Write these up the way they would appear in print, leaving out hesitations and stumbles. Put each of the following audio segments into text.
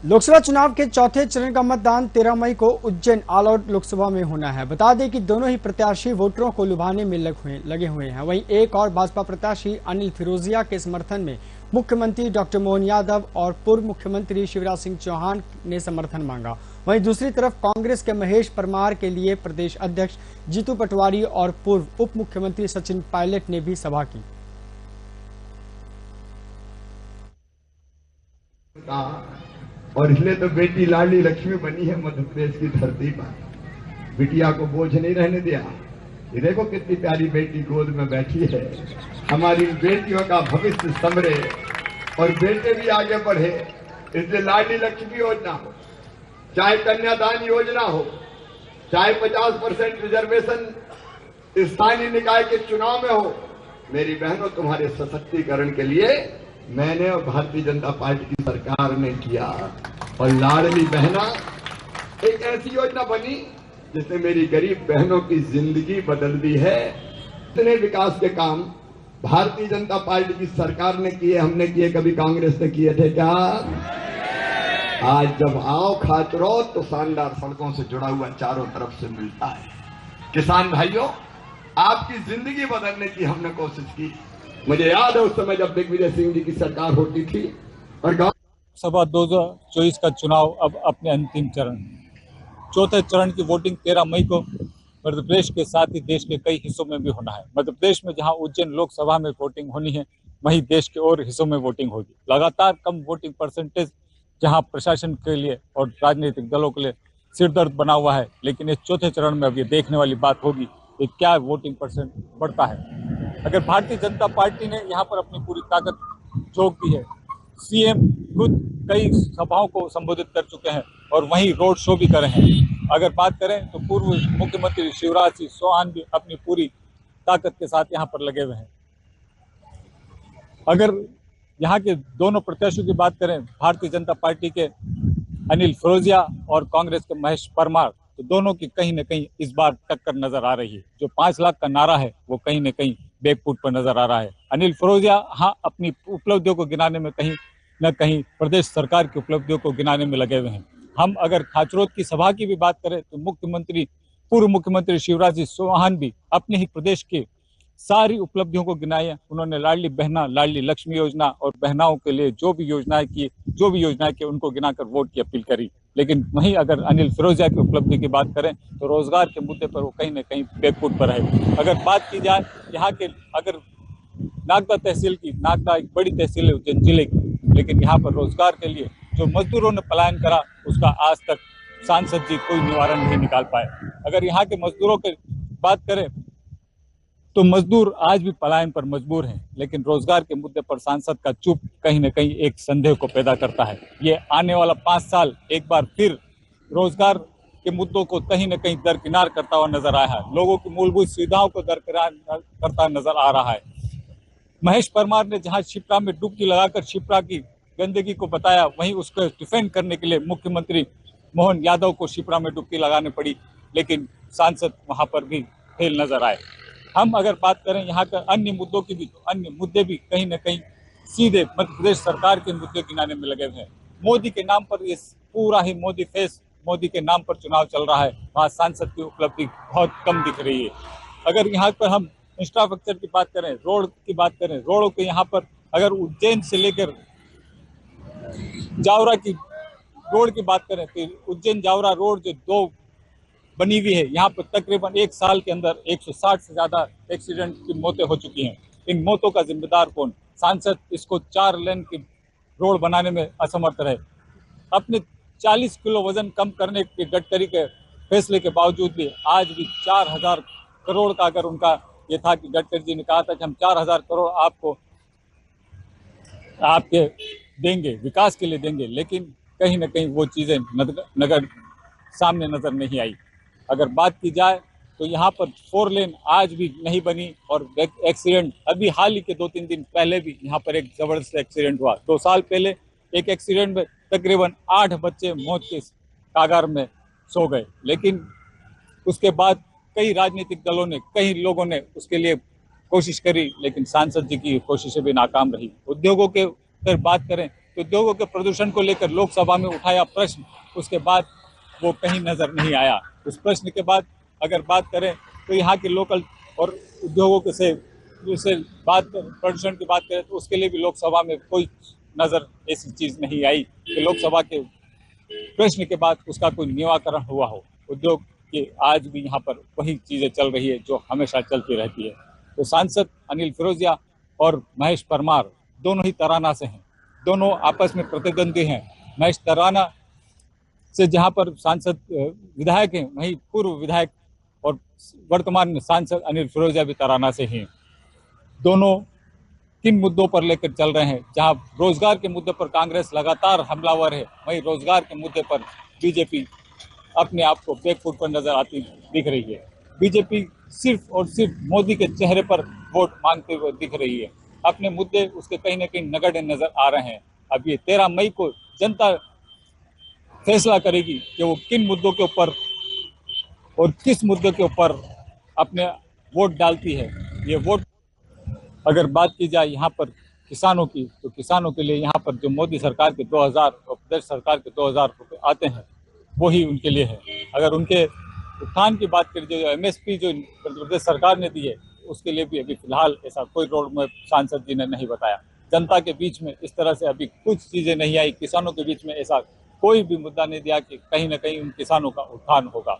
लोकसभा चुनाव के चौथे चरण का मतदान 13 मई को उज्जैन ऑल आउट लोकसभा में होना है। बता दें कि दोनों ही प्रत्याशी वोटरों को लुभाने में लगे हुए हैं। वहीं एक और भाजपा प्रत्याशी अनिल फिरोजिया के समर्थन में मुख्यमंत्री डॉक्टर मोहन यादव और पूर्व मुख्यमंत्री शिवराज सिंह चौहान ने समर्थन मांगा। वहीं दूसरी तरफ कांग्रेस के महेश परमार के लिए प्रदेश अध्यक्ष जीतू पटवारी और पूर्व उप मुख्यमंत्री सचिन पायलट ने भी सभा की। और इसलिए तो बेटी लाडली लक्ष्मी बनी है मध्य प्रदेश की धरती पर। बिटिया को बोझ नहीं रहने दिया। ये देखो कितनी प्यारी बेटी गोद में बैठी है। हमारी बेटियों का भविष्य संवरे और बेटे भी आगे बढ़े। इसलिए लाडली लक्ष्मी योजना हो, चाहे कन्यादान योजना हो, चाहे 50% रिजर्वेशन स्थानीय निकाय के चुनाव में हो, मेरी बहनों तुम्हारे सशक्तिकरण के लिए मैंने और भारतीय जनता पार्टी की सरकार ने किया। और लाडली बहना एक ऐसी योजना बनी जिसने मेरी गरीब बहनों की जिंदगी बदल दी है। इतने विकास के काम भारतीय जनता पार्टी की सरकार ने किए, हमने किए, कभी कांग्रेस ने किए थे क्या? आज जब आओ खाचरो तो शानदार सड़कों से जुड़ा हुआ चारों तरफ से मिलता है। किसान भाइयों, आपकी जिंदगी बदलने की हमने कोशिश की। मुझे याद है उस समय जब दिग्विजय सिंह जी की सरकार होती थी और सभा 2024 का चुनाव अब अपने अंतिम चरण, चौथे चरण की वोटिंग 13 मई को मध्य प्रदेश के साथ ही देश के कई हिस्सों में भी होना है। मध्य प्रदेश में जहां उज्जैन लोकसभा में वोटिंग होनी है, वहीं देश के और हिस्सों में वोटिंग होगी। लगातार कम वोटिंग परसेंटेज जहां प्रशासन के लिए और राजनीतिक दलों के लिए सिरदर्द बना हुआ है, लेकिन इस चौथे चरण में अब ये देखने वाली बात होगी कि क्या वोटिंग परसेंट बढ़ता है। अगर भारतीय जनता पार्टी ने यहाँ पर अपनी पूरी ताकत झोंक दी है, सीएम खुद कई सभाओं को संबोधित कर चुके हैं और वहीं रोड शो भी करे हैं। अगर बात करें तो पूर्व मुख्यमंत्री शिवराज सिंह चौहान भी अपनी पूरी ताकत के साथ यहाँ पर लगे हुए हैं। अगर यहाँ के दोनों प्रत्याशियों की बात करें, भारतीय जनता पार्टी के अनिल फिरोजिया और कांग्रेस के महेश परमार, तो दोनों की कहीं न कहीं इस बार टक्कर नजर आ रही है। जो 5 लाख का नारा है वो कहीं न कहीं बैकफुट पर नजर आ रहा है। अनिल फिरोजिया अपनी उपलब्धियों को गिनाने में कहीं न कहीं प्रदेश सरकार की उपलब्धियों को गिनाने में लगे हुए हैं। हम अगर खाचरोद की सभा की भी बात करें तो पूर्व मुख्यमंत्री शिवराज सिंह चौहान भी अपने ही प्रदेश की सारी उपलब्धियों को गिनाई है। उन्होंने लाडली बहना, लाडली लक्ष्मी योजना और बहनाओं के लिए जो भी योजनाएं की उनको गिनाकर वोट की अपील करी। लेकिन वहीं अगर अनिल फिरोजिया की उपलब्धि की बात करें तो रोजगार के मुद्दे पर वो कहीं न कहीं बैकफुट पर है। अगर बात की जाए यहाँ के, अगर नागदा तहसील की, नागदा एक बड़ी तहसील है उज्जैन जिले की, लेकिन यहाँ पर रोजगार के लिए जो मजदूरों ने पलायन करा उसका आज तक सांसद जी कोई निवारण नहीं निकाल पाए। अगर यहाँ के मजदूरों की बात करें तो मजदूर आज भी पलायन पर मजबूर हैं, लेकिन रोजगार के मुद्दे पर सांसद का चुप कहीं न कहीं एक संदेह को पैदा करता है। ये आने वाला 5 साल एक बार फिर रोजगार के मुद्दों को कहीं न कहीं दरकिनार करता हुआ नजर आया है। लोगों की मूलभूत सुविधाओं को दरकिनार करता नजर आ रहा है। महेश परमार ने जहां शिप्रा में डुबकी लगाकर शिप्रा की गंदगी को बताया, वहीं उसको डिफेंड करने के लिए मुख्यमंत्री मोहन यादव को शिप्रा में डुबकी लगाने पड़ी, लेकिन सांसद वहां पर भी फेल नजर आए। हम अगर बात करें यहाँ के अन्य मुद्दों की भी, तो अन्य मुद्दे भी कहीं न कहीं सीधे मध्य प्रदेश सरकार के मुद्दे गिनाने में लगे हुए हैं। मोदी के नाम पर ये पूरा ही मोदी के नाम पर चुनाव चल रहा है। वहाँ सांसद की उपलब्धि बहुत कम दिख रही है। अगर यहाँ पर हम इंफ्रास्ट्रक्चर की बात करें, रोड की बात करें, रोडों के यहाँ पर अगर उज्जैन से लेकर जावरा की रोड की बात करें तो उज्जैन जावरा रोड जो 2 बनी हुई है, यहाँ पर तकरीबन 1 साल के अंदर 160 से ज्यादा एक्सीडेंट की मौतें हो चुकी हैं। इन मौतों का जिम्मेदार कौन? सांसद इसको 4 लेन की रोड बनाने में असमर्थ रहे। अपने 40 किलो वजन कम करने के गडकरी के फैसले के बावजूद भी आज भी 4000 करोड़ का अगर उनका ये था कि गडकरी जी ने कहा था कि हम 4000 करोड़ आपके देंगे, विकास के लिए देंगे, लेकिन कहीं न कहीं वो चीजें नगर सामने नजर नहीं आई। अगर बात की जाए तो यहाँ पर 4 लेन आज भी नहीं बनी और एक्सीडेंट अभी हाल ही के 2-3 दिन पहले भी यहाँ पर एक जबरदस्त एक्सीडेंट हुआ। 2 साल पहले एक एक्सीडेंट में तकरीबन 8 बच्चे मौत के कागार में सो गए, लेकिन उसके बाद कई राजनीतिक दलों ने, कई लोगों ने उसके लिए कोशिश करी, लेकिन सांसद जी की कोशिशें भी नाकाम रही। उद्योगों के अगर बात करें तो उद्योगों के प्रदूषण को लेकर लोकसभा में उठाया प्रश्न, उसके बाद वो कहीं नजर नहीं आया। उस प्रश्न के बाद अगर बात करें तो यहाँ के लोकल और उद्योगों के से प्रदूषण की बात करें तो उसके लिए भी लोकसभा में कोई नजर ऐसी चीज नहीं आई कि लोकसभा के प्रश्न के बाद उसका कोई निराकरण हुआ हो। उद्योग के आज भी यहाँ पर वही चीजें चल रही है जो हमेशा चलती रहती है। तो सांसद अनिल फिरोजिया और महेश परमार दोनों ही तराना से हैं, दोनों आपस में प्रतिद्वंदी हैं। महेश तराना से जहाँ पर सांसद विधायक हैं, वहीं पूर्व विधायक और वर्तमान सांसद अनिल फिरोजिया भी तराना से हैं। दोनों किन मुद्दों पर लेकर चल रहे हैं? जहां रोजगार के मुद्दे पर कांग्रेस लगातार हमलावर है, वहीं रोजगार के मुद्दे पर बीजेपी अपने आप को बैकफुट पर नजर आती दिख रही है। बीजेपी सिर्फ और सिर्फ मोदी के चेहरे पर वोट मांगते हुए दिख रही है। अपने मुद्दे उसके कहीं ना कहीं नगण्य नजर आ रहे हैं। अब ये 13 मई को जनता फैसला करेगी कि वो किन मुद्दों के ऊपर और किस मुद्दे के ऊपर अपने वोट डालती है। ये वोट अगर बात की जाए यहाँ पर किसानों की, तो किसानों के लिए यहाँ पर जो मोदी सरकार के 2000 और प्रदेश सरकार के 2000 रुपये आते हैं वही उनके लिए है। अगर उनके उत्थान की बात करें, जो MSP जो प्रदेश सरकार ने दी है, उसके लिए भी अभी फिलहाल ऐसा कोई रोड में सांसद जी ने नहीं बताया। जनता के बीच में इस तरह से अभी कुछ चीजें नहीं आई, किसानों के बीच में ऐसा कोई भी मुद्दा नहीं दिया कि कहीं ना कहीं उन किसानों का उत्थान होगा।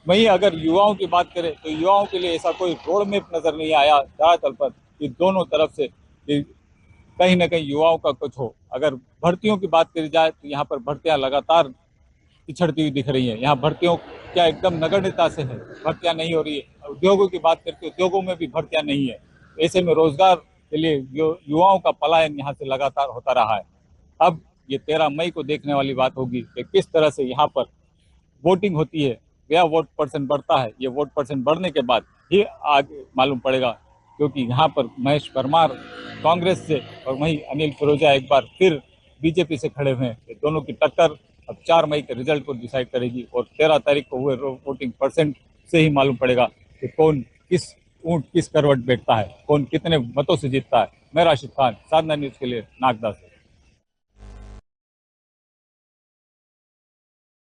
वहीं अगर युवाओं की बात करें तो युवाओं के लिए ऐसा कोई रोड मैप नजर नहीं आया धरातल पर कि दोनों तरफ से कहीं ना कहीं युवाओं का कुछ हो। अगर भर्तियों की बात करी जाए तो यहाँ पर भर्तियां लगातार पिछड़ती हुई दिख रही हैं। यहाँ भर्तियों क्या एकदम नगण्यता से है, भर्तियां नहीं हो रही है। उद्योगों की बात करके उद्योगों में भी भर्तियां नहीं है। ऐसे में रोजगार के लिए युवाओं का पलायन यहाँ से लगातार होता रहा है। अब ये 13 मई को देखने वाली बात होगी कि किस तरह से यहाँ पर वोटिंग होती है, या वोट परसेंट बढ़ता है। ये वोट परसेंट बढ़ने के बाद ही आगे मालूम पड़ेगा, क्योंकि यहाँ पर महेश परमार कांग्रेस से और वहीं अनिल फिरोजिया एक बार फिर बीजेपी से खड़े हुए हैं। दोनों की टक्कर अब 4 मई के रिजल्ट को डिसाइड करेगी और 13 तारीख को हुए वोटिंग परसेंट से ही मालूम पड़ेगा कि कौन किस ऊंट किस करवट बैठता है, कौन कितने मतों से जीतता है। मैं राशिद खान, साधना न्यूज के लिए नागदा से।